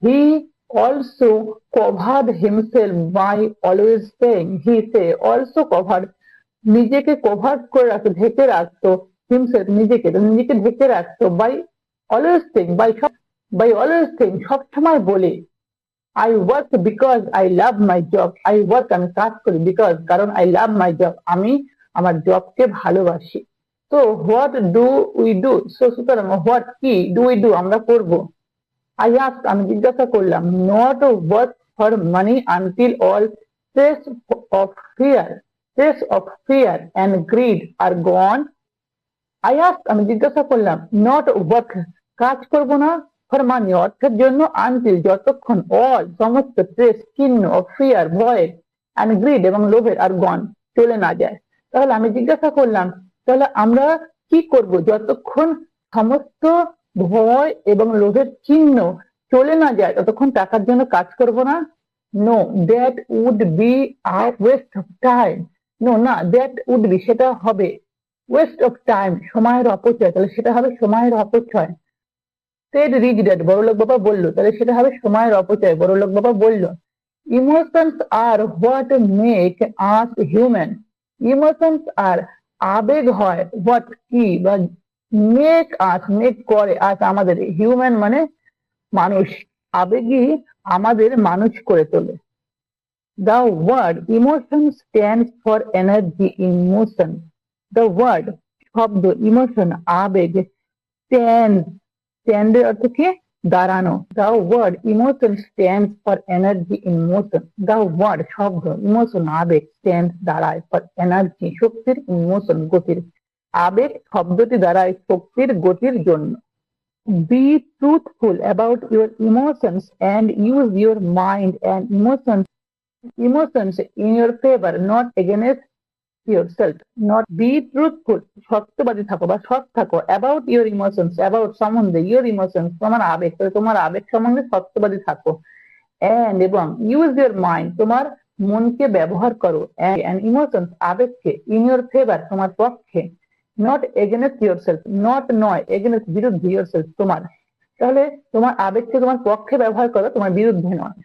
He also covered himself by always saying, he say also covered, নিজেকে cover করে রাখতো, ঢেকে রাখতো, হিমসেলফ নিজেকে, নিজেকে ঢেকে রাখতো, by always thing, by always thing, সবসময় বলে, I work because I love my job, I work আমি কাজ করি, বিকজ কারণ আই লাভ মাই জব আমি আমার জবকে ভালোবাসি। তো হোয়াট ডু উই ডু, সুতরাং হোয়াট কি ডু উই ডু আমরা করবো। আই আস্ক আমি জিজ্ঞাসা করলাম, not work for money until all trace of fear and greed are gone. I ask আমি জিজ্ঞাসা করলাম, নট ওয়ার্ক কাজ করব না, ফর মানি অর্থের জন্য, আনটিল যতক্ষণ, অল সমস্ত, ট্রেস চিহ্ন, অফ ফিয়ার ভয়, অ্যান্ড গ্রিড এবং লোভের, আর গন চলে না যায়। তাহলে আমি জিজ্ঞাসা করলাম, তাহলে আমরা কি করব যতক্ষণ সমস্ত ভয় এবং লোভের চিহ্ন চলে না যায় ততক্ষণ টাকার জন্য কাজ করব না? No, that would be a waste of time. No না, দ্যাট উড বি সেটা হবে ওয়েস্ট অফ টাইম সময়ের অপচয়, তাহলে সেটা হবে সময়ের অপচয়। সেড রিচ ড্যাড বড়লোক বাবা বললো, তাহলে সেটা হবে সময়ের অপচয়, বড়লোক বাবা বললো। Emotions are what make us human. Emotions আর আবেগ হয়, হোয়াট কি, বা মেক আস মেক করে, আস আমাদের, হিউম্যান মানে মানুষ, আবেগই আমাদের মানুষ করে তোলে। The word emotion stands for energy in motion. The word শব্দ emotion আবেগ stand এর অর্থ কি দাঁড়ানো। The word emotion stands for energy in motion. The word শব্দ emotion আবেগ stands দাঁড়ায় for energy শক্তির, in motion গতির। আবেগ শব্দটি দাঁড়ায় শক্তির গতির জন্য। Be truthful about your emotions and use your mind and emotions in your favor, not against yourself. Not be truthful, সত্যবাদী থাকো বা সৎ থাকো, about your emotions, about সম্বন্ধে, your emotions তোমার আবেগ, তোমার আবেগ সম্বন্ধে সত্যবাদী থাকো, and এবং use your mind তোমার মনকে ব্যবহার করো, and emotions আবেগকে, in your favor তোমার পক্ষে, not against yourself, not নয়, against বিরুদ্ধে, yourself তোমার। তাহলে তোমার আবেগকে তোমার পক্ষে ব্যবহার করো, তোমার বিরুদ্ধে নয়।